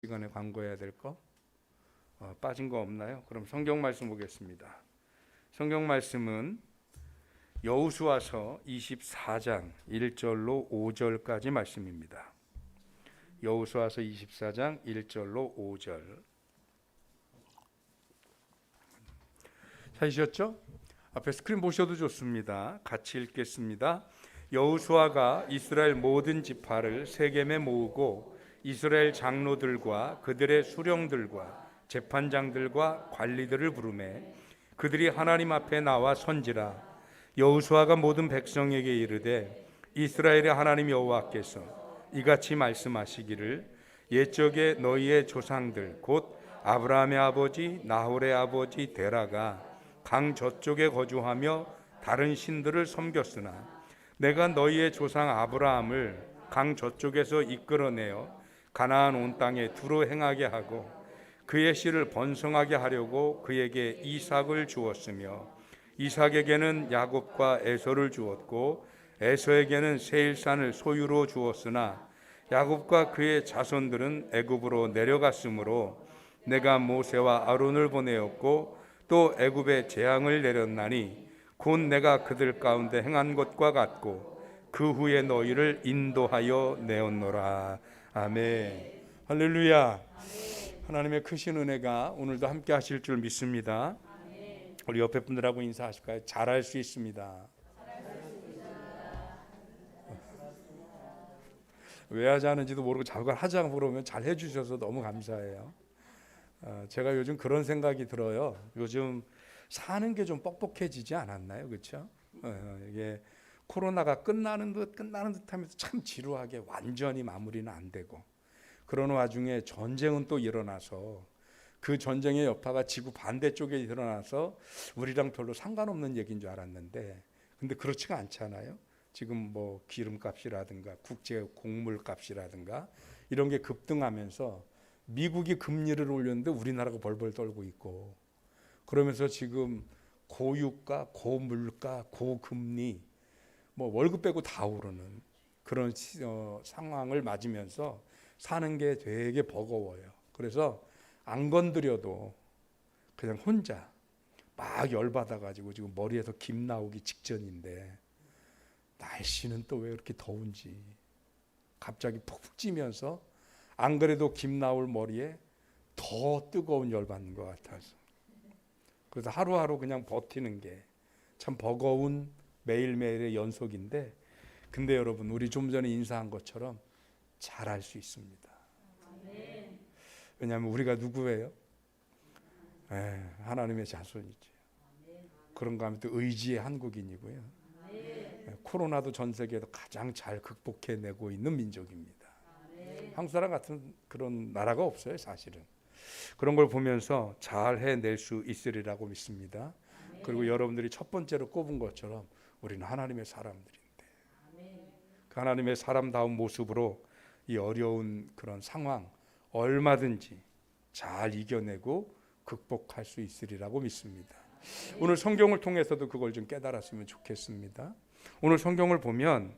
시간에 광고해야 될 거 빠진 거 없나요? 그럼 성경 말씀 보겠습니다. 성경 말씀은 여호수아서 24장 1절로 5절까지 말씀입니다. 여호수아서 24장 1절로 5절 찾으셨죠? 앞에 스크린 보셔도 좋습니다. 같이 읽겠습니다. 여호수아가 이스라엘 모든 지파를 세겜에 모으고 이스라엘 장로들과 그들의 수령들과 재판장들과 관리들을 부르매 그들이 하나님 앞에 나와 선지라. 여호수아가 모든 백성에게 이르되 이스라엘의 하나님 여호와께서 이같이 말씀하시기를 옛적에 너희의 조상들 곧 아브라함의 아버지 나홀의 아버지 데라가 강 저쪽에 거주하며 다른 신들을 섬겼으나 내가 너희의 조상 아브라함을 강 저쪽에서 이끌어내어 가나안 온 땅에 두루 행하게 하고 그의 씨를 번성하게 하려고 그에게 이삭을 주었으며 이삭에게는 야곱과 에서를 주었고 에서에게는 세일산을 소유로 주었으나 야곱과 그의 자손들은 애굽으로 내려갔으므로 내가 모세와 아론을 보내었고 또 애굽에 재앙을 내렸나니 곧 내가 그들 가운데 행한 것과 같고 그 후에 너희를 인도하여 내었노라. 아멘. 할렐루야. 하나님의 크신 은혜가 오늘도 함께 하실 줄 믿습니다. 우리 옆에 분들하고 인사하실까요? 잘할 수 있습니다. 왜 하지 않은지도 모르고 자꾸 하자고 그러면 잘 해주셔서 너무 감사해요. 제가 요즘 그런 생각이 들어요. 요즘 사는 게 좀 뻑뻑해지지 않았나요? 그렇죠? 이게 코로나가 끝나는 듯 하면서 참 지루하게 완전히 마무리는 안 되고 그런 와중에 전쟁은 또 일어나서 그 전쟁의 여파가 지구 반대쪽에 일어나서 우리랑 별로 상관없는 얘기인 줄 알았는데 근데 그렇지가 않잖아요. 지금 뭐 기름값이라든가 국제 곡물값이라든가 이런 게 급등하면서 미국이 금리를 올렸는데 우리나라가 벌벌 떨고 있고 그러면서 지금 고유가, 고물가, 고금리 뭐 월급 빼고 다 오르는 그런 상황을 맞으면서 사는 게 되게 버거워요. 그래서 안 건드려도 그냥 혼자 막 열받아가지고 지금 머리에서 김 나오기 직전인데 날씨는 또 왜 이렇게 더운지 갑자기 푹 찌면서 안 그래도 김 나올 머리에 더 뜨거운 열받는 것 같아서 그래서 하루하루 그냥 버티는 게 참 버거운 매일매일의 연속인데 근데 여러분 우리 좀 전에 인사한 것처럼 잘할 수 있습니다. 왜냐하면 우리가 누구예요? 하나님의 자손이죠. 그런가 하면 또 의지의 한국인이고요. 코로나도 전 세계에서 가장 잘 극복해내고 있는 민족입니다. 한국 사람 같은 그런 나라가 없어요 사실은. 그런 걸 보면서 잘 해낼 수 있으리라고 믿습니다. 그리고 여러분들이 첫 번째로 꼽은 것처럼 우리는 하나님의 사람들인데 그 하나님의 사람다운 모습으로 이 어려운 그런 상황 얼마든지 잘 이겨내고 극복할 수 있으리라고 믿습니다. 오늘 성경을 통해서도 그걸 좀 깨달았으면 좋겠습니다. 오늘 성경을 보면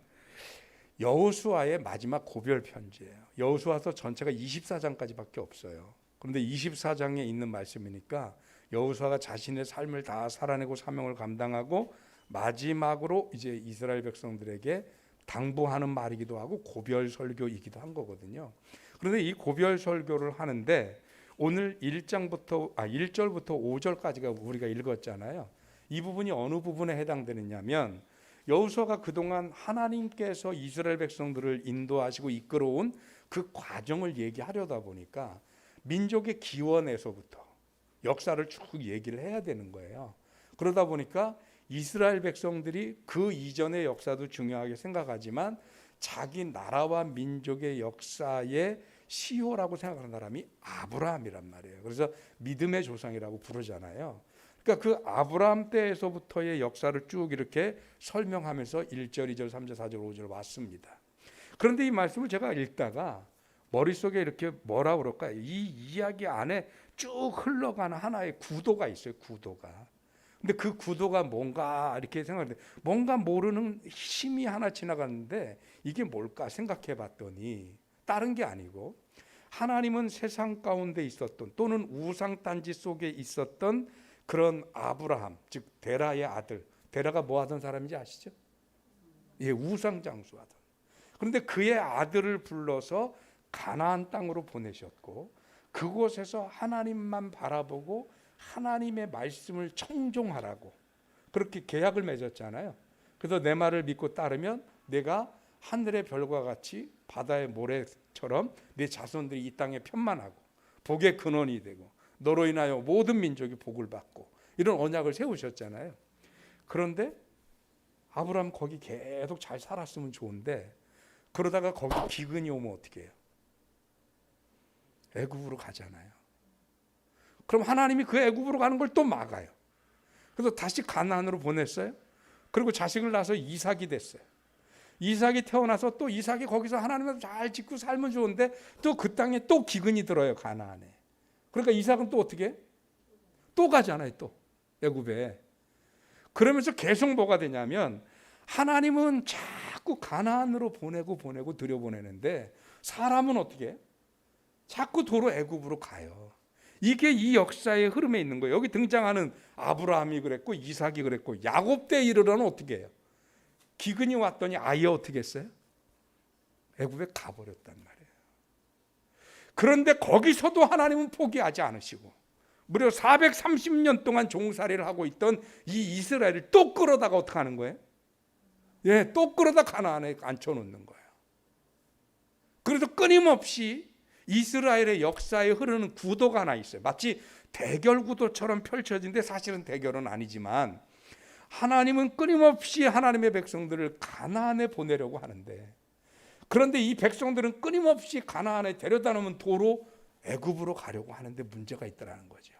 여호수아의 마지막 고별 편지예요. 여호수아서 전체가 24장까지밖에 없어요. 그런데 24장에 있는 말씀이니까 여호수아가 자신의 삶을 다 살아내고 사명을 감당하고 마지막으로 이제 이스라엘 백성들에게 당부하는 말이기도 하고 고별 설교이기도 한 거거든요. 그런데 이 고별 설교를 하는데 오늘 1절부터 5절까지가 우리가 읽었잖아요. 이 부분이 어느 부분에 해당되느냐면 여호수아가 그동안 하나님께서 이스라엘 백성들을 인도하시고 이끌어온 그 과정을 얘기하려다 보니까 민족의 기원에서부터 역사를 쭉 얘기를 해야 되는 거예요. 그러다 보니까 이스라엘 백성들이 그 이전의 역사도 중요하게 생각하지만 자기 나라와 민족의 역사의 시효라고 생각하는 사람이 아브라함이란 말이에요. 그래서 믿음의 조상이라고 부르잖아요. 그러니까 그 아브라함 때에서부터의 역사를 쭉 이렇게 설명하면서 1절, 2절, 3절, 4절, 5절 왔습니다. 그런데 이 말씀을 제가 읽다가 머릿속에 이렇게 뭐라 그럴까요? 이 이야기 안에 쭉 흘러가는 하나의 구도가 있어요. 구도가. 근데 그 구도가 뭔가 이렇게 생각하는데 뭔가 모르는 힘이 하나 지나갔는데 이게 뭘까 생각해 봤더니 다른 게 아니고 하나님은 세상 가운데 있었던 또는 우상 단지 속에 있었던 그런 아브라함, 즉 데라의 아들. 데라가 뭐 하던 사람인지 아시죠? 예, 우상 장수하던. 그런데 그의 아들을 불러서 가나안 땅으로 보내셨고 그곳에서 하나님만 바라보고 하나님의 말씀을 청종하라고 그렇게 계약을 맺었잖아요. 그래서 내 말을 믿고 따르면 내가 하늘의 별과 같이 바다의 모래처럼 내 자손들이 이 땅에 편만하고 복의 근원이 되고 너로 인하여 모든 민족이 복을 받고 이런 언약을 세우셨잖아요. 그런데 아브라함 거기 계속 잘 살았으면 좋은데 그러다가 거기 기근이 오면 어떻게 해요? 애굽으로 가잖아요. 그럼 하나님이 그 애굽으로 가는 걸 또 막아요. 그래서 다시 가나안으로 보냈어요. 그리고 자식을 낳아서 이삭이 됐어요. 이삭이 태어나서 또 이삭이 거기서 하나님을 잘 짓고 살면 좋은데 또 그 땅에 또 기근이 들어요. 가나안에. 그러니까 이삭은 또 어떻게 해? 또 가잖아요. 또 애굽에. 그러면서 계속 뭐가 되냐면 하나님은 자꾸 가나안으로 보내고 들여보내는데 사람은 어떻게 해? 자꾸 도로 애굽으로 가요. 이게 이 역사의 흐름에 있는 거예요. 여기 등장하는 아브라함이 그랬고 이삭이 그랬고 야곱 때 이르러는 어떻게 해요? 기근이 왔더니 아예 어떻게 했어요? 애굽에 가버렸단 말이에요. 그런데 거기서도 하나님은 포기하지 않으시고 무려 430년 동안 종살이를 하고 있던 이 이스라엘을 또 끌어다가 어떻게 하는 거예요? 예, 또 끌어다 가나안에 앉혀놓는 거예요. 그래서 끊임없이 이스라엘의 역사에 흐르는 구도가 하나 있어요. 마치 대결 구도처럼 펼쳐진데 사실은 대결은 아니지만 하나님은 끊임없이 하나님의 백성들을 가나안에 보내려고 하는데 그런데 이 백성들은 끊임없이 가나안에 데려다 놓으면 도로 애굽으로 가려고 하는데 문제가 있다는 거죠.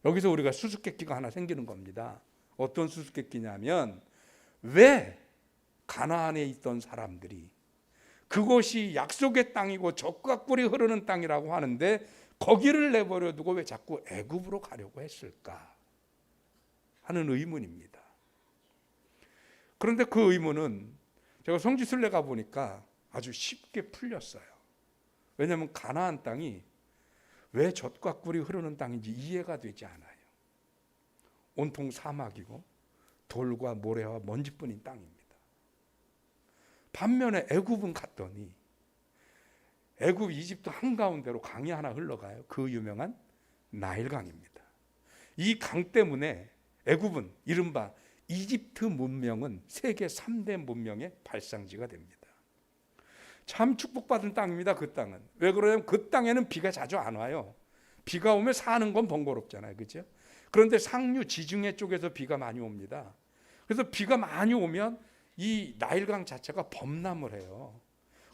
여기서 우리가 수수께끼가 하나 생기는 겁니다. 어떤 수수께끼냐면 왜 가나안에 있던 사람들이 그곳이 약속의 땅이고 젖과 꿀이 흐르는 땅이라고 하는데 거기를 내버려 두고 왜 자꾸 애굽으로 가려고 했을까 하는 의문입니다. 그런데 그 의문은 제가 성지순례 가보니까 아주 쉽게 풀렸어요. 왜냐하면 가나안 땅이 왜 젖과 꿀이 흐르는 땅인지 이해가 되지 않아요. 온통 사막이고 돌과 모래와 먼지뿐인 땅입니다. 반면에 애굽은 갔더니 애굽 이집트 한가운데로 강이 하나 흘러가요. 그 유명한 나일강입니다. 이 강 때문에 애굽은 이른바 이집트 문명은 세계 3대 문명의 발상지가 됩니다. 참 축복받은 땅입니다. 그 땅은. 왜 그러냐면 그 땅에는 비가 자주 안 와요. 비가 오면 사는 건 번거롭잖아요. 그렇죠? 그런데 상류 지중해 쪽에서 비가 많이 옵니다. 그래서 비가 많이 오면 이 나일강 자체가 범람을 해요.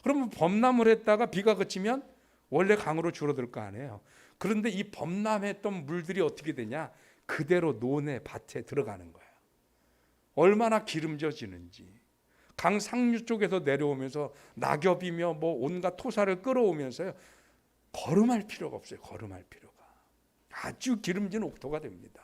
그러면 범람을 했다가 비가 그치면 원래 강으로 줄어들 거 아니에요. 그런데 이 범람했던 물들이 어떻게 되냐? 그대로 논에 밭에 들어가는 거예요. 얼마나 기름져지는지. 강 상류 쪽에서 내려오면서 낙엽이며 뭐 온갖 토사를 끌어오면서요. 거름할 필요가 없어요. 거름할 필요가. 아주 기름진 옥토가 됩니다.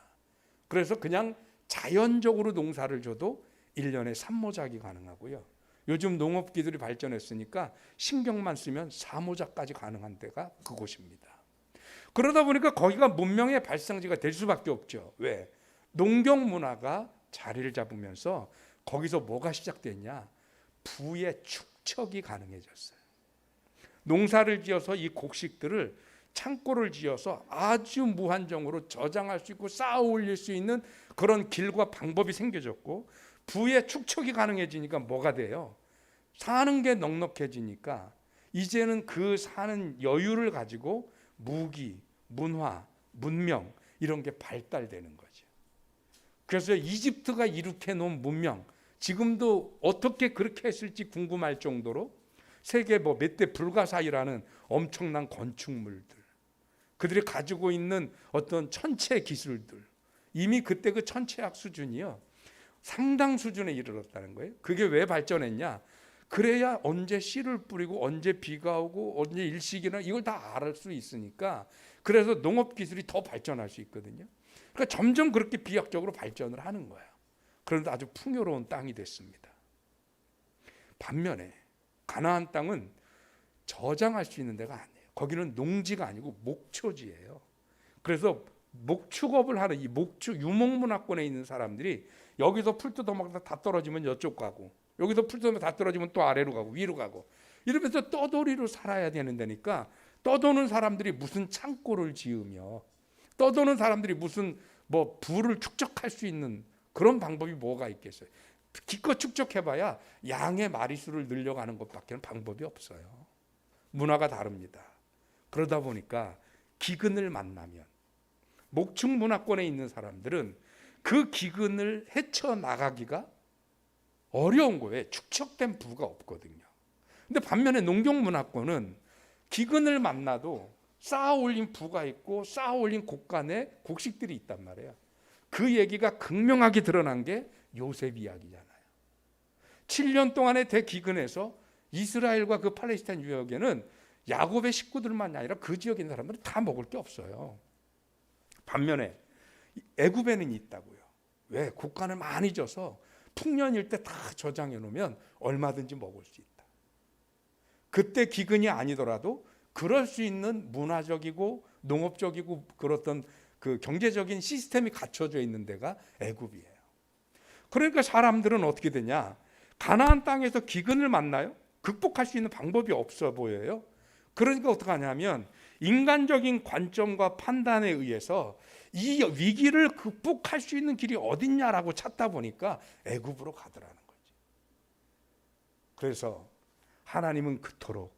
그래서 그냥 자연적으로 농사를 줘도 1년에 산모작이 가능하고요. 요즘 농업기술이 발전했으니까 신경만 쓰면 사모작까지 가능한 데가 그곳입니다. 그러다 보니까 거기가 문명의 발상지가 될 수밖에 없죠. 왜? 농경 문화가 자리를 잡으면서 거기서 뭐가 시작됐냐? 부의 축척이 가능해졌어요. 농사를 지어서 이 곡식들을 창고를 지어서 아주 무한정으로 저장할 수 있고 쌓아 올릴 수 있는 그런 길과 방법이 생겨졌고 부의 축척이 가능해지니까 뭐가 돼요? 사는 게 넉넉해지니까 이제는 그 사는 여유를 가지고 무기, 문화, 문명 이런 게 발달되는 거죠. 그래서 이집트가 이룩해 놓은 문명 지금도 어떻게 그렇게 했을지 궁금할 정도로 세계 뭐 몇 대 불가사의라는 엄청난 건축물들 그들이 가지고 있는 어떤 천체 기술들 이미 그때 그 천체학 수준이요 상당 수준에 이르렀다는 거예요. 그게 왜 발전했냐? 그래야 언제 씨를 뿌리고 언제 비가 오고 언제 일식이나 이걸 다 알 수 있으니까 그래서 농업 기술이 더 발전할 수 있거든요. 그러니까 점점 그렇게 비약적으로 발전을 하는 거예요. 그런데 아주 풍요로운 땅이 됐습니다. 반면에 가나안 땅은 저장할 수 있는 데가 아니에요. 거기는 농지가 아니고 목초지예요. 그래서 목축업을 하는 이 유목문화권에 있는 사람들이 여기서 풀 뜯어먹다 다 떨어지면 이쪽 가고, 여기서 풀 뜯어먹다 다 떨어지면 또 아래로 가고 위로 가고, 이러면서 떠돌이로 살아야 되는 데니까, 떠도는 사람들이 무슨 창고를 지으며, 떠도는 사람들이 무슨 뭐 부를 축적할 수 있는 그런 방법이 뭐가 있겠어요. 기껏 축적해봐야 양의 마리수를 늘려가는 것밖에 방법이 없어요. 문화가 다릅니다. 그러다 보니까 기근을 만나면, 목축 문화권에 있는 사람들은 그 기근을 헤쳐나가기가 어려운 거예요. 축적된 부가 없거든요. 근데 반면에 농경 문화권은 기근을 만나도 쌓아 올린 부가 있고 쌓아 올린 곡간에 곡식들이 있단 말이에요. 그 얘기가 극명하게 드러난 게 요셉 이야기잖아요. 7년 동안의 대기근에서 이스라엘과 그 팔레스타인 지역에는 야곱의 식구들만 아니라 그 지역에 있는 사람들은 다 먹을 게 없어요. 반면에 애굽에는 있다고요. 왜? 곡간을 많이 져서 풍년일 때 다 저장해 놓으면 얼마든지 먹을 수 있다. 그때 기근이 아니더라도 그럴 수 있는 문화적이고 농업적이고 그렇던 그 경제적인 시스템이 갖춰져 있는 데가 애굽이에요. 그러니까 사람들은 어떻게 되냐? 가나안 땅에서 기근을 만나요? 극복할 수 있는 방법이 없어 보여요. 그러니까 어떻게 하냐면 인간적인 관점과 판단에 의해서 이 위기를 극복할 수 있는 길이 어딨냐라고 찾다 보니까 애굽으로 가더라는 거지. 그래서 하나님은 그토록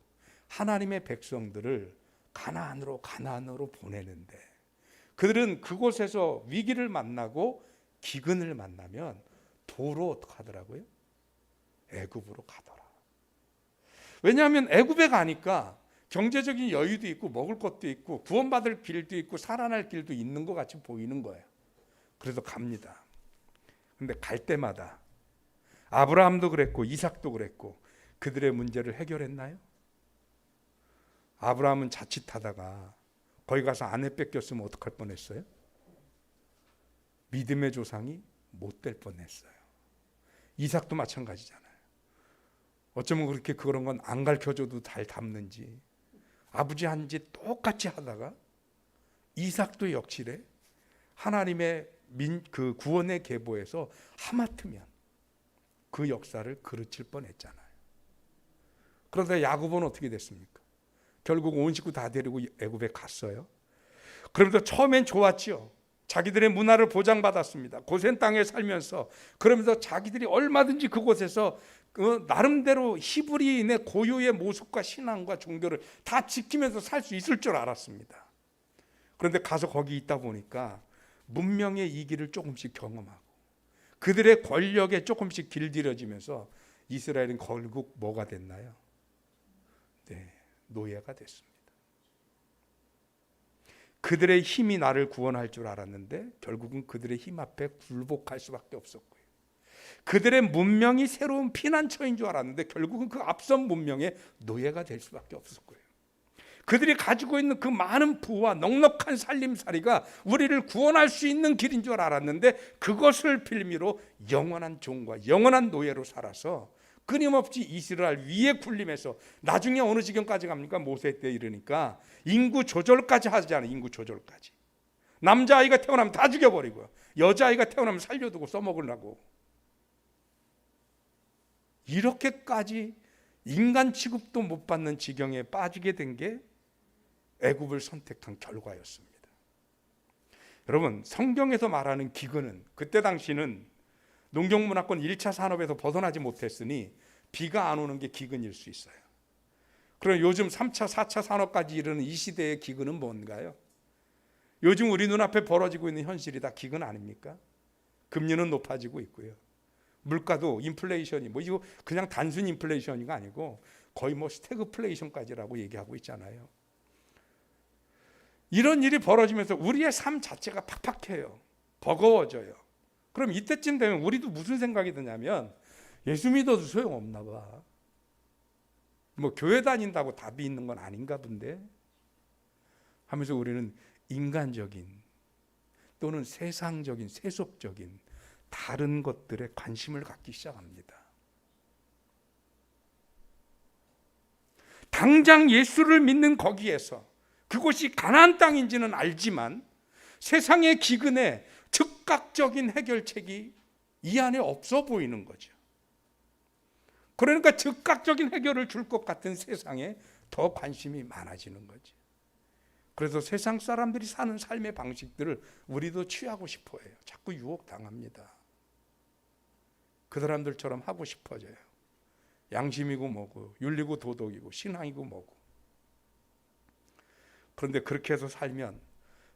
하나님의 백성들을 가나안으로 보내는데, 그들은 그곳에서 위기를 만나고 기근을 만나면 도로 어떻게 하더라고요? 애굽으로 가더라. 왜냐하면 애굽에 가니까 경제적인 여유도 있고 먹을 것도 있고 구원받을 길도 있고 살아날 길도 있는 것 같이 보이는 거예요. 그래서 갑니다. 근데 갈 때마다 아브라함도 그랬고 이삭도 그랬고 그들의 문제를 해결했나요? 아브라함은 자칫하다가 거기 가서 아내 뺏겼으면 어떡할 뻔했어요? 믿음의 조상이 못 될 뻔했어요. 이삭도 마찬가지잖아요. 어쩌면 그렇게 그런 건 안 가르쳐줘도 잘 담는지 아버지 한지 똑같이 하다가 이삭도 역시래 하나님의 그 구원의 계보에서 하마터면 그 역사를 그르칠 뻔했잖아요. 그러다 야곱은 어떻게 됐습니까? 결국 온 식구 다 데리고 애굽에 갔어요. 그러면서 처음엔 좋았지요. 자기들의 문화를 보장받았습니다. 고센 땅에 살면서. 그러면서 자기들이 얼마든지 그곳에서 나름대로 히브리인의 고유의 모습과 신앙과 종교를 다 지키면서 살 수 있을 줄 알았습니다. 그런데 가서 거기 있다 보니까 문명의 이기를 조금씩 경험하고 그들의 권력에 조금씩 길들여지면서 이스라엘은 결국 뭐가 됐나요? 네, 노예가 됐습니다. 그들의 힘이 나를 구원할 줄 알았는데 결국은 그들의 힘 앞에 굴복할 수밖에 없었고요. 그들의 문명이 새로운 피난처인 줄 알았는데 결국은 그 앞선 문명의 노예가 될 수밖에 없었고요. 그들이 가지고 있는 그 많은 부와 넉넉한 살림살이가 우리를 구원할 수 있는 길인 줄 알았는데 그것을 빌미로 영원한 종과 영원한 노예로 살아서 끊임없이 이스라엘 위에 군림해서 나중에 어느 지경까지 갑니까? 모세 때 이르니까 인구 조절까지 하잖아요. 인구 조절까지. 남자아이가 태어나면 다 죽여버리고요. 여자아이가 태어나면 살려두고 써먹으려고. 이렇게까지 인간 취급도 못 받는 지경에 빠지게 된 게 애굽을 선택한 결과였습니다. 여러분, 성경에서 말하는 기근은 그때 당시는 농경문화권 1차 산업에서 벗어나지 못했으니 비가 안 오는 게 기근일 수 있어요. 그럼 요즘 3차, 4차 산업까지 이르는 이 시대의 기근은 뭔가요? 요즘 우리 눈앞에 벌어지고 있는 현실이 다 기근 아닙니까? 금리는 높아지고 있고요. 물가도 인플레이션이 뭐 이거 그냥 단순 인플레이션이 아니고 거의 뭐 스태그플레이션까지라고 얘기하고 있잖아요. 이런 일이 벌어지면서 우리의 삶 자체가 팍팍해요. 버거워져요. 그럼 이때쯤 되면 우리도 무슨 생각이 드냐면 예수 믿어도 소용없나 봐. 뭐 교회 다닌다고 답이 있는 건 아닌가 본데 하면서 우리는 인간적인 또는 세상적인 세속적인 다른 것들에 관심을 갖기 시작합니다. 당장 예수를 믿는 거기에서 그곳이 가나안 땅인지는 알지만 세상의 기근에 즉각적인 해결책이 이 안에 없어 보이는 거죠. 그러니까 즉각적인 해결을 줄 것 같은 세상에 더 관심이 많아지는 거죠. 그래서 세상 사람들이 사는 삶의 방식들을 우리도 취하고 싶어 해요. 자꾸 유혹당합니다. 그 사람들처럼 하고 싶어져요. 양심이고 뭐고 윤리고 도덕이고 신앙이고 뭐고. 그런데 그렇게 해서 살면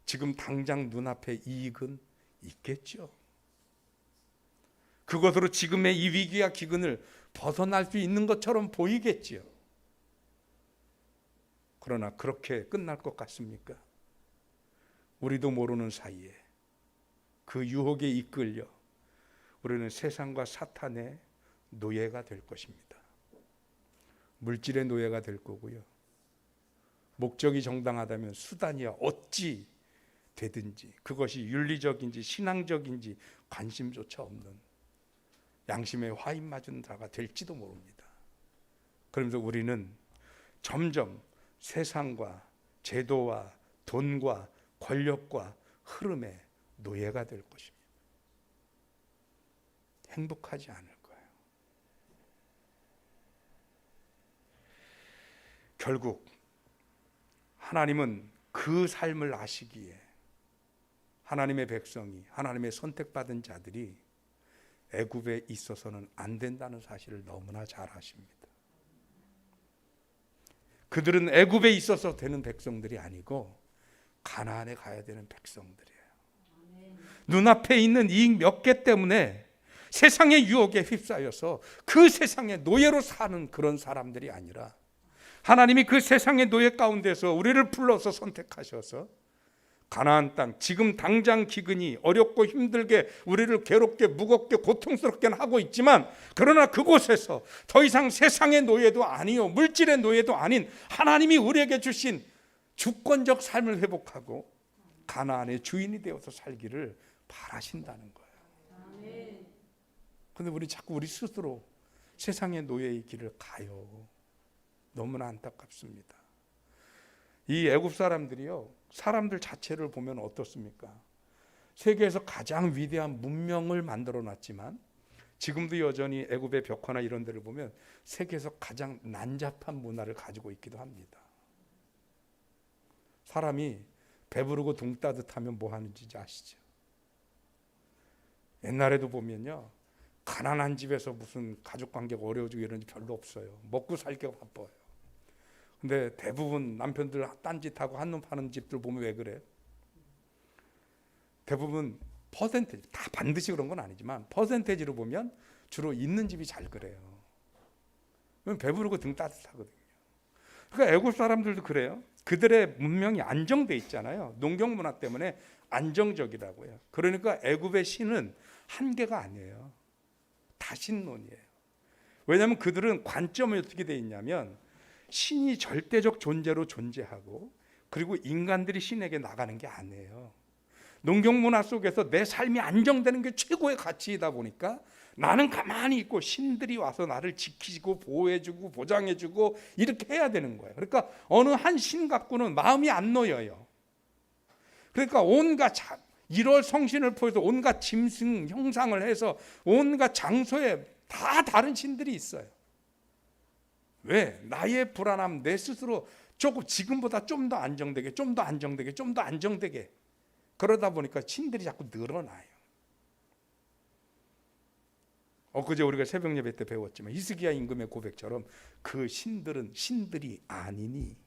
지금 당장 눈앞에 이익은 있겠죠. 그것으로 지금의 이 위기와 기근을 벗어날 수 있는 것처럼 보이겠지요. 그러나 그렇게 끝날 것 같습니까? 우리도 모르는 사이에 그 유혹에 이끌려 우리는 세상과 사탄의 노예가 될 것입니다. 물질의 노예가 될 거고요. 목적이 정당하다면 수단이야 어찌 되든지 그것이 윤리적인지 신앙적인지 관심조차 없는 양심의 화인 맞은 자가 될지도 모릅니다. 그러면서 우리는 점점 세상과 제도와 돈과 권력과 흐름의 노예가 될 것입니다. 행복하지 않을 거예요. 결국 하나님은 그 삶을 아시기에 하나님의 백성이 하나님의 선택받은 자들이 애굽에 있어서는 안 된다는 사실을 너무나 잘 아십니다. 그들은 애굽에 있어서 되는 백성들이 아니고 가나안에 가야 되는 백성들이에요. 눈앞에 있는 이익 몇 개 때문에 세상의 유혹에 휩싸여서 그 세상의 노예로 사는 그런 사람들이 아니라 하나님이 그 세상의 노예 가운데서 우리를 불러서 선택하셔서 가나안 땅, 지금 당장 기근이 어렵고 힘들게 우리를 괴롭게 무겁게 고통스럽게 하고 있지만 그러나 그곳에서 더 이상 세상의 노예도 아니요 물질의 노예도 아닌 하나님이 우리에게 주신 주권적 삶을 회복하고 가나안의 주인이 되어서 살기를 바라신다는 거예요. 그런데 우리 자꾸 우리 스스로 세상의 노예의 길을 가요. 너무나 안타깝습니다. 이 애굽 사람들이요, 사람들 자체를 보면 어떻습니까? 세계에서 가장 위대한 문명을 만들어 놨지만 지금도 여전히 애굽의 벽화나 이런 데를 보면 세계에서 가장 난잡한 문화를 가지고 있기도 합니다. 사람이 배부르고 둥 따뜻하면 뭐 하는지 아시죠? 옛날에도 보면요, 가난한 집에서 무슨 가족관계가 어려워지고 이런 게 별로 없어요. 먹고 살기가 바빠요. 근데 대부분 남편들 딴짓하고 한눈 파는 집들 보면 왜 그래요? 대부분 퍼센테이지, 다 반드시 그런 건 아니지만 퍼센테이지로 보면 주로 있는 집이 잘 그래요. 배부르고 등 따뜻하거든요. 그러니까 애국 사람들도 그래요. 그들의 문명이 안정돼 있잖아요. 농경 문화 때문에 안정적이라고요. 그러니까 애굽의 신은 한계가 아니에요. 다신론이에요. 왜냐하면 그들은 관점이 어떻게 돼 있냐면 신이 절대적 존재로 존재하고 그리고 인간들이 신에게 나가는 게 아니에요. 농경 문화 속에서 내 삶이 안정되는 게 최고의 가치이다 보니까 나는 가만히 있고 신들이 와서 나를 지키고 보호해주고 보장해주고 이렇게 해야 되는 거예요. 그러니까 어느 한 신 갖고는 마음이 안 놓여요. 그러니까 온갖 1월 성신을 포해서 온갖 짐승 형상을 해서 온갖 장소에 다 다른 신들이 있어요. 왜? 나의 불안함, 내 스스로 조금 지금보다 좀 더 안정되게, 좀 더 안정되게, 좀 더 안정되게 그러다 보니까 신들이 자꾸 늘어나요. 엊그제 우리가 새벽 예배 때 배웠지만 히스기야 임금의 고백처럼 그 신들은 신들이 아니니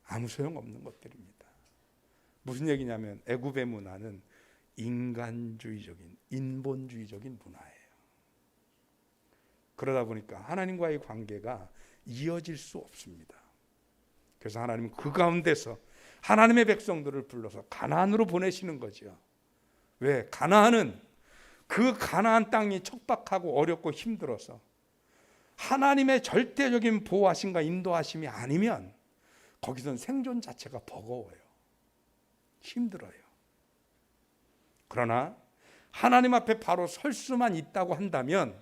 아무 소용없는 것들입니다. 무슨 얘기냐면 애굽의 문화는 인간주의적인 인본주의적인 문화예요. 그러다 보니까 하나님과의 관계가 이어질 수 없습니다. 그래서 하나님은 그 가운데서 하나님의 백성들을 불러서 가나안으로 보내시는 거죠. 왜? 가나안은 그 가나안 땅이 척박하고 어렵고 힘들어서 하나님의 절대적인 보호하심과 인도하심이 아니면 거기선 생존 자체가 버거워요. 힘들어요. 그러나 하나님 앞에 바로 설 수만 있다고 한다면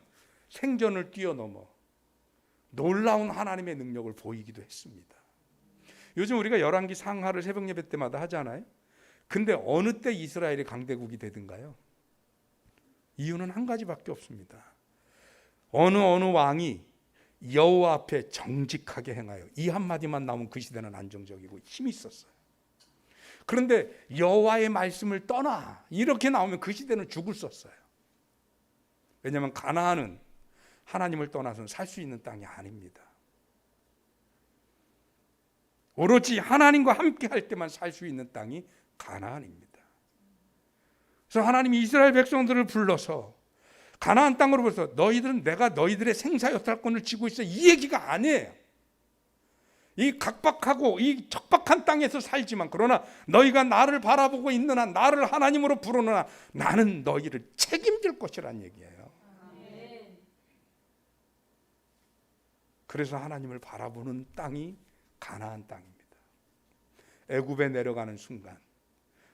생존을 뛰어넘어 놀라운 하나님의 능력을 보이기도 했습니다. 요즘 우리가 열왕기 상하를 새벽 예배 때마다 하잖아요. 근데 어느 때 이스라엘이 강대국이 되든가요? 이유는 한 가지밖에 없습니다. 어느 왕이 여호와 앞에 정직하게 행하여, 이 한마디만 나오면 그 시대는 안정적이고 힘이 있었어요. 그런데 여호와의 말씀을 떠나, 이렇게 나오면 그 시대는 죽을 썼어요. 왜냐하면 가나안은 하나님을 떠나서는 살 수 있는 땅이 아닙니다. 오로지 하나님과 함께 할 때만 살 수 있는 땅이 가나안입니다. 그래서 하나님이 이스라엘 백성들을 불러서 가나안 땅으로부터 너희들은 내가 너희들의 생사여탈권을 쥐고 있어, 이 얘기가 아니에요. 이 각박하고 이 척박한 땅에서 살지만, 그러나 너희가 나를 바라보고 있는 한, 나를 하나님으로 부르는 한, 나는 너희를 책임질 것이란 얘기예요. 그래서 하나님을 바라보는 땅이 가나안 땅입니다. 애굽에 내려가는 순간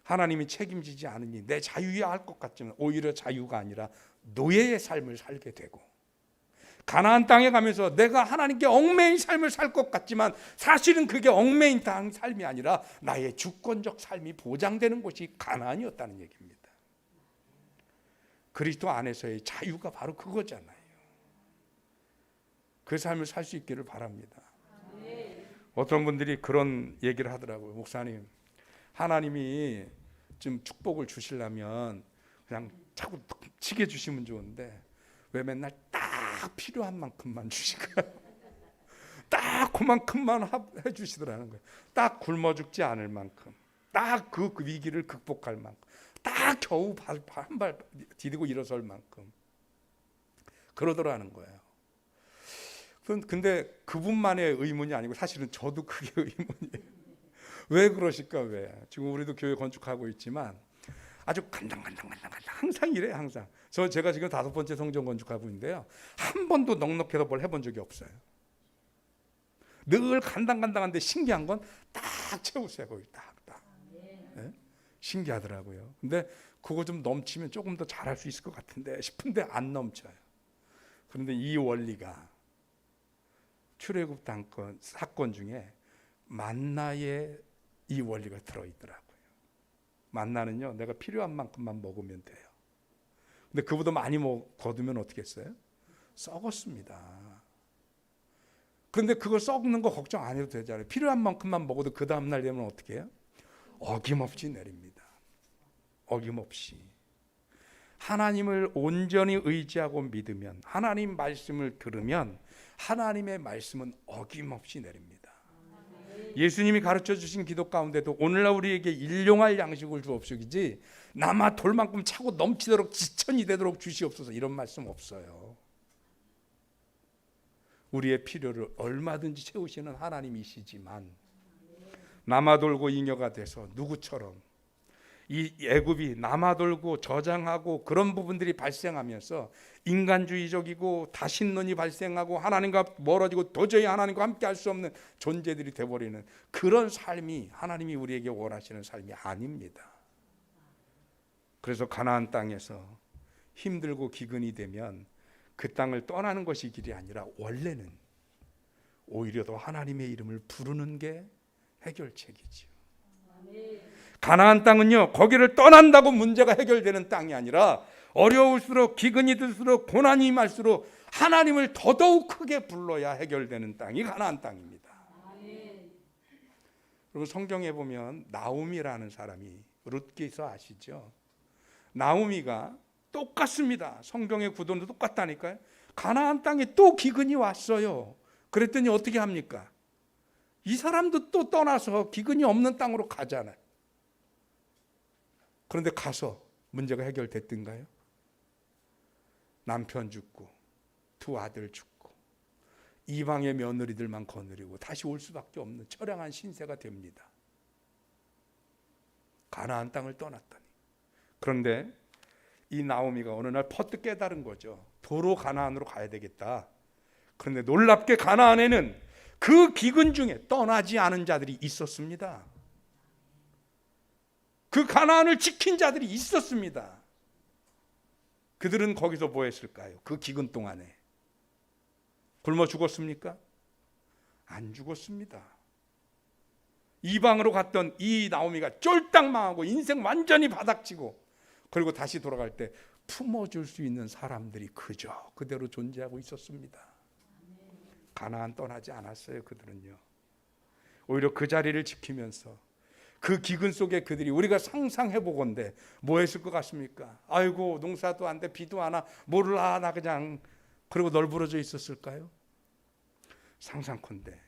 하나님이 책임지지 않으니 내 자유야 할 것 같지만 오히려 자유가 아니라 노예의 삶을 살게 되고, 가나안 땅에 가면서 내가 하나님께 얽매인 삶을 살 것 같지만 사실은 그게 얽매인 삶이 아니라 나의 주권적 삶이 보장되는 곳이 가나안이었다는 얘기입니다. 그리스도 안에서의 자유가 바로 그거잖아요. 그 삶을 살 수 있기를 바랍니다. 어떤 분들이 그런 얘기를 하더라고요. 목사님, 하나님이 좀 축복을 주시려면 그냥 자꾸 치게 주시면 좋은데 왜 맨날 딱 필요한 만큼만 주실까요? 딱 그만큼만 해주시더라는 거예요. 딱 굶어 죽지 않을 만큼, 딱 그 위기를 극복할 만큼, 딱 겨우 한 발 디디고 일어설 만큼 그러더라는 거예요. 근데 그분만의 의문이 아니고 사실은 저도 그게 의문이에요. 왜 그러실까? 왜? 지금 우리도 교회 건축하고 있지만 아주 간당간당 항상 이래요. 항상. 제가 지금 5번째 성전 건축하고 있는데요, 한 번도 넉넉해서 뭘 해본 적이 없어요. 늘 간당간당한데 신기한 건 딱 채우세요. 거기 딱. 네? 신기하더라고요. 근데 그거 좀 넘치면 조금 더 잘할 수 있을 것 같은데 싶은데 안 넘쳐요. 그런데 이 원리가 출애굽 사건 중에 만나의 이 원리가 들어있더라고요. 만나는요, 내가 필요한 만큼만 먹으면 돼요. 근데 그보다 많이 거두면 어떻게 했어요? 썩었습니다. 그런데 그거 썩는 거 걱정 안 해도 되잖아요. 필요한 만큼만 먹어도 그 다음날 되면 어떻게 해요? 어김없이 내립니다. 어김없이. 하나님을 온전히 의지하고 믿으면, 하나님 말씀을 들으면 하나님의 말씀은 어김없이 내립니다. 예수님이 가르쳐 주신 기도 가운데도 오늘날 우리에게 일용할 양식을 주옵소이지 남아 돌만큼 차고 넘치도록 지천이 되도록 주시옵소서, 이런 말씀 없어요. 우리의 필요를 얼마든지 채우시는 하나님이시지만 남아 돌고 잉여가 돼서 누구처럼 이 애굽이 남아돌고 저장하고 그런 부분들이 발생하면서 인간주의적이고 다신론이 발생하고 하나님과 멀어지고 도저히 하나님과 함께 할 수 없는 존재들이 되어버리는 그런 삶이 하나님이 우리에게 원하시는 삶이 아닙니다. 그래서 가나안 땅에서 힘들고 기근이 되면 그 땅을 떠나는 것이 길이 아니라 원래는 오히려 더 하나님의 이름을 부르는 게 해결책이지요. 가나안 땅은요, 거기를 떠난다고 문제가 해결되는 땅이 아니라 어려울수록, 기근이 들수록, 고난이 임할수록 하나님을 더더욱 크게 불러야 해결되는 땅이 가나안 땅입니다. 그리고 성경에 보면 나오미라는 사람이, 룻기서 아시죠? 나오미가 똑같습니다. 성경의 구도는 똑같다니까요. 가나안 땅에 또 기근이 왔어요. 그랬더니 어떻게 합니까? 이 사람도 또 떠나서 기근이 없는 땅으로 가잖아요. 그런데 가서 문제가 해결됐던가요? 남편 죽고 두 아들 죽고 이방의 며느리들만 거느리고 다시 올 수밖에 없는 처량한 신세가 됩니다. 가나안 땅을 떠났더니. 그런데 이 나오미가 어느 날 퍼뜩 깨달은 거죠. 도로 가나안으로 가야 되겠다. 그런데 놀랍게 가나안에는 그 기근 중에 떠나지 않은 자들이 있었습니다. 그 가나안을 지킨 자들이 있었습니다. 그들은 거기서 뭐 했을까요? 그 기근 동안에 굶어 죽었습니까? 안 죽었습니다. 이방으로 갔던 이 나오미가 쫄딱 망하고 인생 완전히 바닥치고 그리고 다시 돌아갈 때 품어줄 수 있는 사람들이 그대로 존재하고 있었습니다. 가나안 떠나지 않았어요. 그들은요. 오히려 그 자리를 지키면서 그 기근 속에 그들이 우리가 상상해보건대 뭐 했을 것 같습니까? 아이고 농사도 안 돼, 비도 안 와, 몰라 나 그냥, 그리고 널브러져 있었을까요? 상상컨대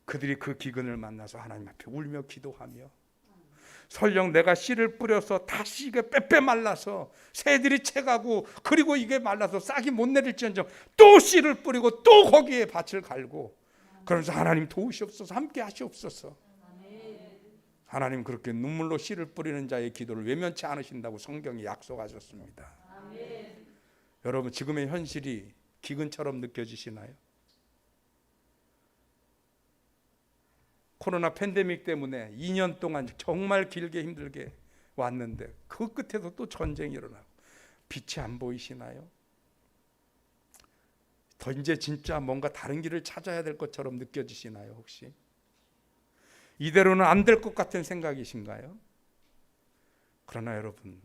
그들이 그 기근을 만나서 하나님 앞에 울며 기도하며 설령 내가 씨를 뿌려서 다시 이게 빼빼 말라서 새들이 채가고 그리고 이게 말라서 싹이 못 내릴지언정 또 씨를 뿌리고 또 거기에 밭을 갈고 그러면서 하나님 도우시옵소서, 함께 하시옵소서. 하나님 그렇게 눈물로 씨를 뿌리는 자의 기도를 외면치 않으신다고 성경이 약속하셨습니다. 여러분 지금의 현실이 기근처럼 느껴지시나요? 코로나 팬데믹 때문에 2년 동안 정말 길게 힘들게 왔는데 그 끝에서 또 전쟁이 일어나고 빛이 안 보이시나요? 더 이제 진짜 뭔가 다른 길을 찾아야 될 것처럼 느껴지시나요? 혹시 이대로는 안 될 것 같은 생각이신가요? 그러나 여러분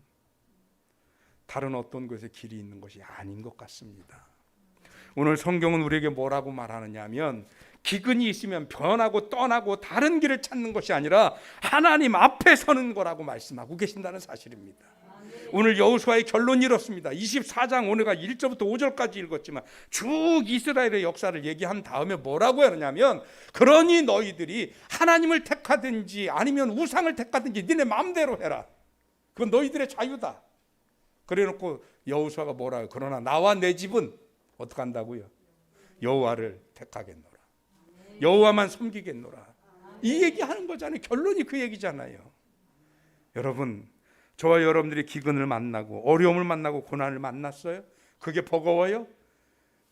다른 어떤 곳에 길이 있는 것이 아닌 것 같습니다. 오늘 성경은 우리에게 뭐라고 말하느냐 하면 기근이 있으면 변하고 떠나고 다른 길을 찾는 것이 아니라 하나님 앞에 서는 거라고 말씀하고 계신다는 사실입니다. 오늘 여호수아의 결론이 이렇습니다. 24장 오늘가 1절부터 5절까지 읽었지만 쭉 이스라엘의 역사를 얘기한 다음에 뭐라고 하느냐면 그러니 너희들이 하나님을 택하든지 아니면 우상을 택하든지 니네 마음대로 해라. 그건 너희들의 자유다. 그래놓고 여호수아가 뭐라고요? 그러나 나와 내 집은 어떻게 한다고요? 여호와를 택하겠노라. 여호와만 섬기겠노라. 이 얘기하는 거잖아요. 결론이 그 얘기잖아요. 여러분 저와 여러분들이 기근을 만나고 어려움을 만나고 고난을 만났어요? 그게 버거워요?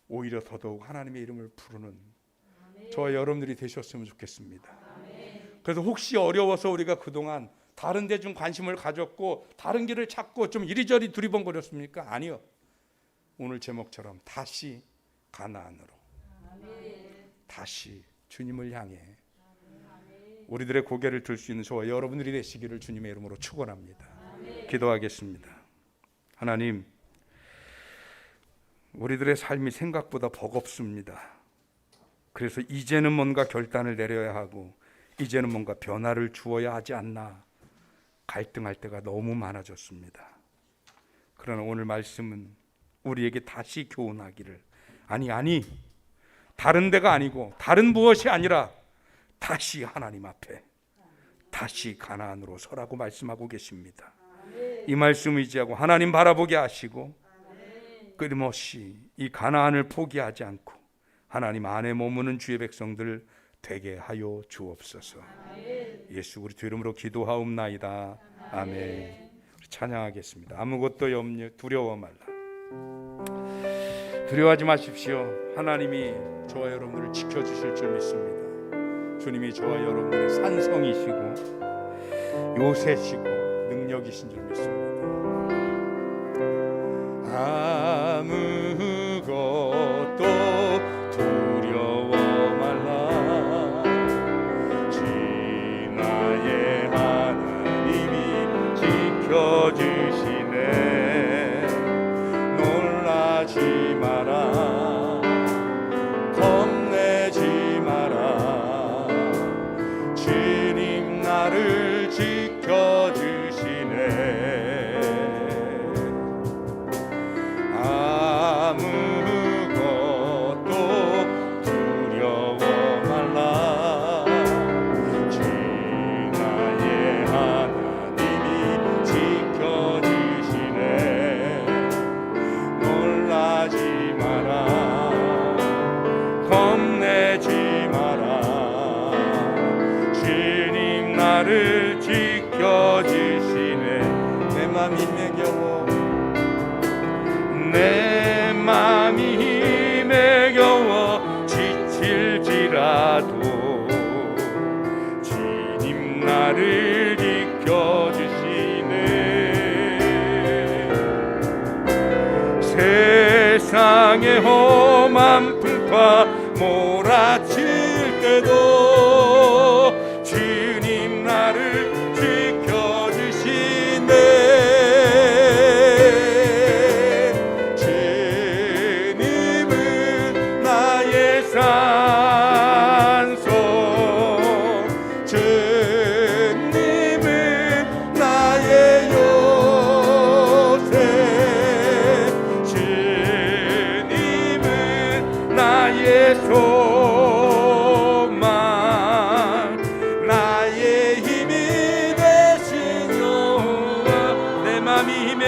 오히려 더더욱 하나님의 이름을 부르는 저와 여러분들이 되셨으면 좋겠습니다. 그래서 혹시 어려워서 우리가 그동안 다른 데 좀 관심을 가졌고 다른 길을 찾고 좀 이리저리 두리번거렸습니까? 아니요. 오늘 제목처럼 다시 가나안으로, 다시 주님을 향해 우리들의 고개를 들 수 있는 저와 여러분들이 되시기를 주님의 이름으로 축원합니다. 기도하겠습니다. 하나님, 우리들의 삶이 생각보다 버겁습니다. 그래서 이제는 뭔가 결단을 내려야 하고 이제는 뭔가 변화를 주어야 하지 않나 갈등할 때가 너무 많아졌습니다. 그러나 오늘 말씀은 우리에게 다시 교훈하기를 아니 다른 데가 아니고 다른 무엇이 아니라 다시 하나님 앞에 다시 가나안으로 서라고 말씀하고 계십니다. 이 말씀 의지하고 하나님 바라보게 하시고 끊임없이 이 가나안을 포기하지 않고 하나님 안에 머무는 주의 백성들 되게 하여 주옵소서. 예수 그리스도 이름으로 기도하옵나이다. 아멘. 찬양하겠습니다. 아무것도 두려워 말라. 두려워하지 마십시오. 하나님이 저와 여러분들을 지켜주실 줄 믿습니다. 주님이 저와 여러분들의 산성이시고 요새시고 능력이신 줄 믿습니다. 아무것도 두려워 말라. 나의 하나님이 지켜주시네. 놀라지 마라. 겁내지 마라. 주님 나를 지켜주시네. 아무것도 두려워 말라. 주 나의 하나님이 지켜주시네. 놀라지 마라. 겁내지 마라. 주님 나를 지켜주시네. 내 맘이 매겨워. 내 맘이 힘에 겨워 지칠지라도 주님 나를 지켜주시네. 세상의 험한 풍파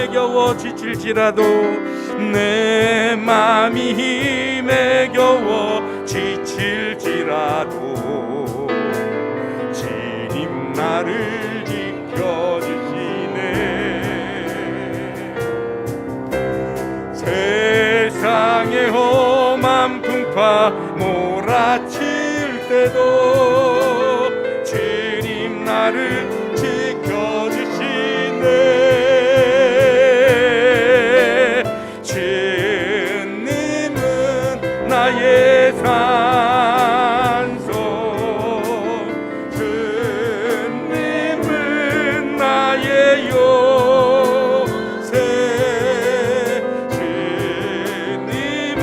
힘에 겨워 지칠지라도 내 맘이 힘에 겨워 지칠지라도 주님 나를 지켜주시네. 세상의 험한 풍파 몰아칠 때도 주님 나를 지켜주시네. 주님은 나의 산성, 주님은 나의 요새, 주님은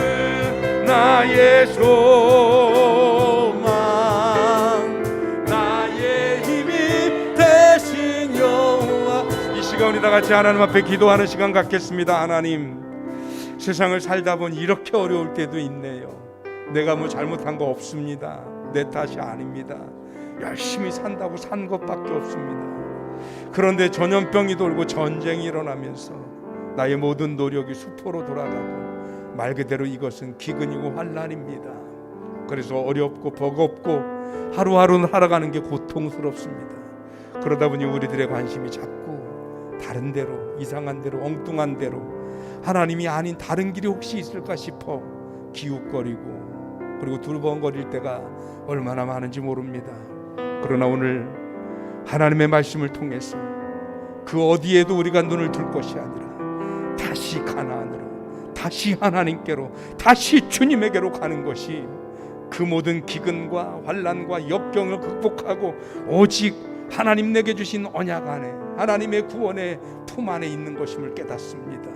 나의 소망, 나의 힘이 되신 여호와. 이 시간 우리 다 같이 하나님 앞에 기도하는 시간 갖겠습니다. 하나님, 세상을 살다 보니 이렇게 어려울 때도 있네요. 내가 뭐 잘못한 거 없습니다. 내 탓이 아닙니다. 열심히 산다고 산 것밖에 없습니다. 그런데 전염병이 돌고 전쟁이 일어나면서 나의 모든 노력이 수포로 돌아가고 말 그대로 이것은 기근이고 환난입니다. 그래서 어렵고 버겁고 하루하루 살아가는 게 고통스럽습니다. 그러다 보니 우리들의 관심이 자꾸 다른 데로, 이상한 데로, 엉뚱한 데로, 하나님이 아닌 다른 길이 혹시 있을까 싶어 기웃거리고 그리고 두리번거릴 때가 얼마나 많은지 모릅니다. 그러나 오늘 하나님의 말씀을 통해서 그 어디에도 우리가 눈을 둘 것이 아니라 다시 가나안으로, 다시 하나님께로, 다시 주님에게로 가는 것이 그 모든 기근과 환난과 역경을 극복하고 오직 하나님 내게 주신 언약 안에, 하나님의 구원의 품 안에 있는 것임을 깨닫습니다.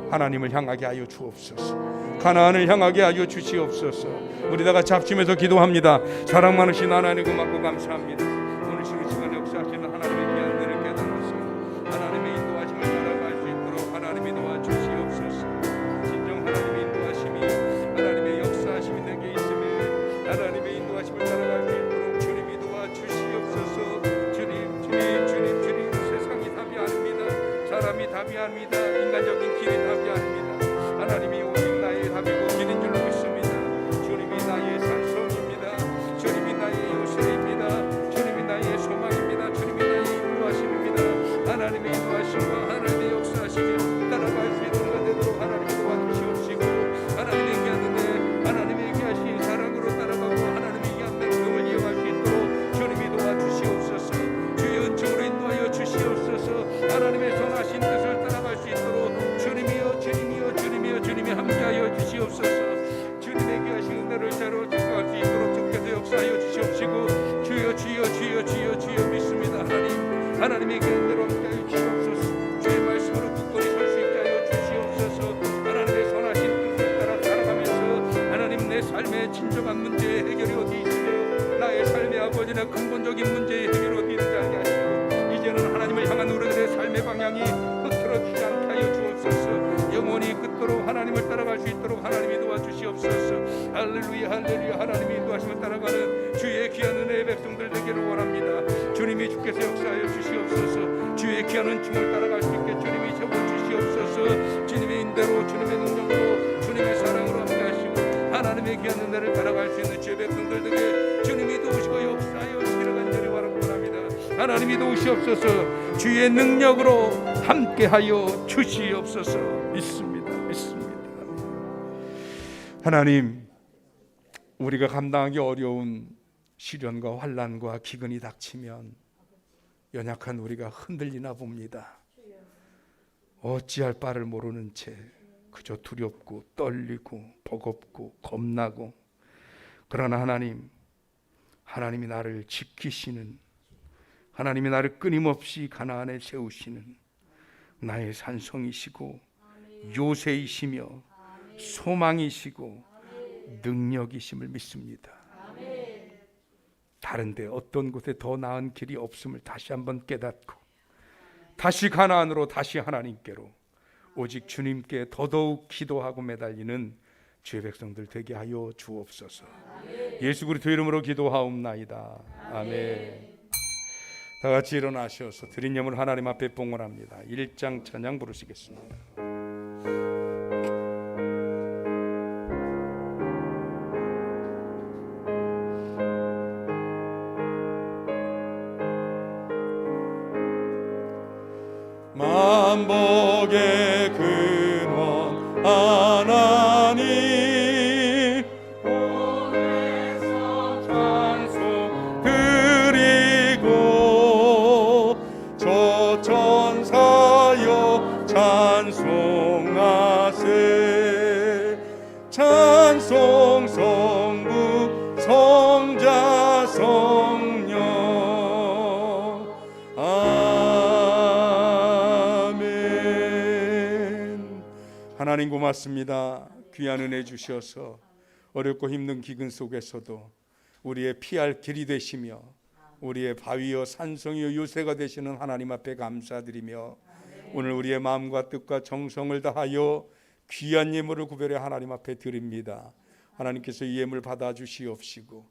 하나님을 향하게 하여 주옵소서. 가나안을 향하게 하여 주시옵소서. 우리 다 같이 합심해서 기도합니다. 사랑 많으신 하나님 고맙고 감사합니다. 오늘 시간 역사하시는 하나님의 귀한 은혜를 깨달아서 하나님의 인도하심을 따라갈 수 있도록 하나님이 도와주시옵소서. 진정 하나님의 인도하심이, 하나님의 역사하심이 내게 있음에 하나님의 인도하심을 따라갈 수 있도록 주님이 도와주시옵소서. 주님, 세상이 답이 아닙니다. 사람이 답이 아닙니다. 인간적인 길이 답이 아닙니다. 하나님이 오직 나의 답이고 길인 줄로 믿습니다. 주님이 나의 산성입니다. 주님이 나의 요새입니다. 주님이 나의 소망입니다. 주님이 나의 인도하심입니다. 하나님의 인도하심과 하나님의 역사하심을 따라갈 수 있는 것 되도록 하나님이 도와주시옵시고, 하나님의 귀한 은혜, 하나님의 귀하신 사랑으로 따라가고 하나님의 귀한 말씀을 이어갈 수 있도록 주님이 도와주시옵소서. 주의 은총으로 인도하여 주시옵소서. 하나님의 선하신 뜻을 따라갈 수 있도록 주님이여 주님이 함께하여 주시옵소서. 주님의 귀하신 은혜를 자로 증거할 수 있도록 주께서 역사하여 주시옵시고, 주여 믿습니다. 하나님의 귀한 은혜로 함께하여 주시옵소서. 주의 말씀으로 굳건히 설 수 있게 하여 주시옵소서. 하나님의 선하신 뜻을 따라 살아가면서 하나님 내 삶의 진정한 문제의 해결이 어디 있으며 나의 삶의 아버지나 근본적인 문제의 해결이 어디 있는지 알게 하시고, 이제는 하나님을 향한 우리들의 삶의 방향이 흐트러지지 않게 하여 주옵소서. 영원히 끝도록 하나님을 따라갈 수 있도록 하나님이 도와주시옵소서. 할렐루야 할렐루야. 하나님이 인도하심을 따라가는 주의 귀한 은혜의 백성들 되기를 원합니다. 주님이 주께서 역사하여 주시옵소서. 주의 귀한 은총을 따라갈 수 있게 주님이 세워주시옵소서. 주님의 인대로, 주님의 능력으로, 주님의 사랑으로 함께하시고 하나님의 귀한 은혜를 따라갈 수 있는 주의 백성들 되게 주님이 도우시고 역사하여 주시기를 간절히 원합니다. 하나님이 도우시옵소서. 주의 능력으로 함께하여 주시옵소서. 믿습니다. 하나님, 우리가 감당하기 어려운 시련과 환난과 기근이 닥치면 연약한 우리가 흔들리나 봅니다. 어찌할 바를 모르는 채 그저 두렵고 떨리고 버겁고 겁나고, 그러나 하나님이 나를 지키시는, 하나님이 나를 끊임없이 가나안에 세우시는 나의 산성이시고 요새이시며 소망이시고 능력이심을 믿습니다. 다른 데 어떤 곳에 더 나은 길이 없음을 다시 한번 깨닫고 다시 가나안으로, 다시 하나님께로, 오직 주님께 더더욱 기도하고 매달리는 주의 백성들 되게 하여 주옵소서. 예수 그리스도 이름으로 기도하옵나이다. 아멘. 다 같이 일어나셔서 드린 예물 하나님 앞에 봉헌합니다. 1장 찬양 부르시겠습니다. 만복의 근원 하나님 오늘서 찬송 드리고 저 천사여 찬송하세 찬송 성부 성자 성령 하나님 고맙습니다. 귀한 은혜 주셔서 어렵고 힘든 기근 속에서도 우리의 피할 길이 되시며 우리의 바위여 산성이여 요새가 되시는 하나님 앞에 감사드리며 오늘 우리의 마음과 뜻과 정성을 다하여 귀한 예물을 구별해 하나님 앞에 드립니다. 하나님께서 이 예물 받아 주시옵시고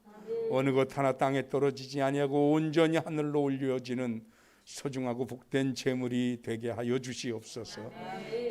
어느 것 하나 땅에 떨어지지 아니하고 온전히 하늘로 올려지는 소중하고 복된 재물이 되게 하여 주시옵소서.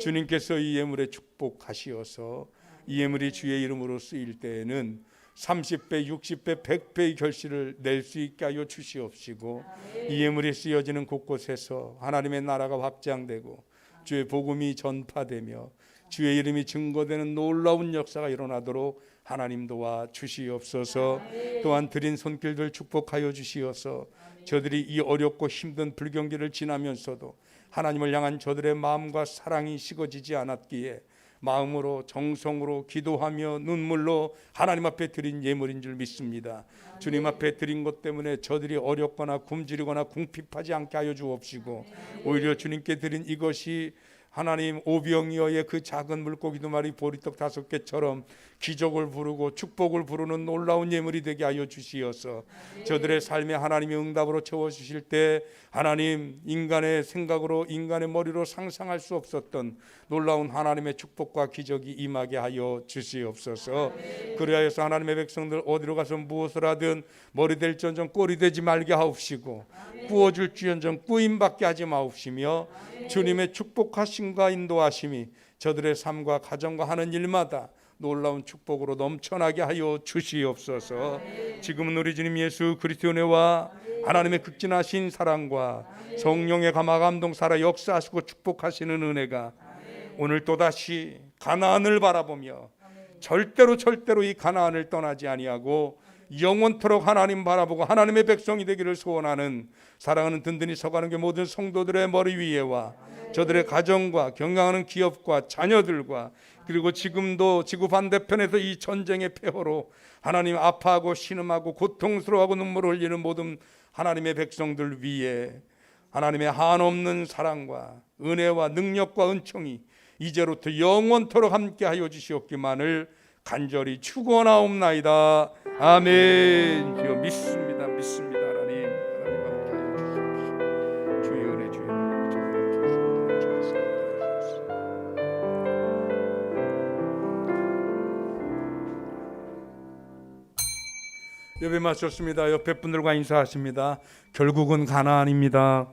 주님께서 이 예물에 축복하시어서 이 예물이 주의 이름으로 쓰일 때에는 30배, 60배, 100배의 결실을 낼 수 있게 하여 주시옵시고 이 예물이 쓰여지는 곳곳에서 하나님의 나라가 확장되고 주의 복음이 전파되며 주의 이름이 증거되는 놀라운 역사가 일어나도록 하나님 도와 주시옵소서. 또한 드린 손길들 축복하여 주시어서 저들이 이 어렵고 힘든 불경기를 지나면서도 하나님을 향한 저들의 마음과 사랑이 식어지지 않았기에 마음으로 정성으로 기도하며 눈물로 하나님 앞에 드린 예물인 줄 믿습니다. 주님 앞에 드린 것 때문에 저들이 어렵거나 굶주리거나 궁핍하지 않게 하여 주옵시고 오히려 주님께 드린 이것이 하나님 오병이어의 그 작은 물고기 2마리 보리떡 5개처럼 기적을 부르고 축복을 부르는 놀라운 예물이 되게 하여 주시어서 저들의 삶에 하나님의 응답으로 채워주실 때 하나님 인간의 생각으로 인간의 머리로 상상할 수 없었던 놀라운 하나님의 축복과 기적이 임하게 하여 주시옵소서. 그리하여서 하나님의 백성들 어디로 가서 무엇을 하든 머리 될지언정 꼴이 되지 말게 하옵시고 꾸어줄지언정 꾸임받게 하지 마옵시며 주님의 축복하심과 인도하심이 저들의 삶과 가정과 하는 일마다 놀라운 축복으로 넘쳐나게 하여 주시옵소서. 지금은 우리 주님 예수 그리스도의 은혜와 하나님의 극진하신 사랑과 성령의 감화 감동 살아 역사하시고 축복하시는 은혜가 오늘 또다시 가나안을 바라보며 절대로 이 가나안을 떠나지 아니하고 영원토록 하나님 바라보고 하나님의 백성이 되기를 소원하는 사랑하는 든든히 서가는 게 모든 성도들의 머리 위에와 저들의 가정과 경영하는 기업과 자녀들과 그리고 지금도 지구 반대편에서 이 전쟁의 폐허로 하나님 아파하고 신음하고 고통스러워하고 눈물을 흘리는 모든 하나님의 백성들 위에 하나님의 한없는 사랑과 은혜와 능력과 은총이 이제로부터 영원토록 함께하여 주시옵기만을 간절히 축원하옵나이다. 아멘. 주여 믿습니다. 하나님 함께하여 주십시오. 주의 은혜 주의 예배 마쳤습니다. 옆에 분들과 인사하십니다. 결국은 가나안입니다.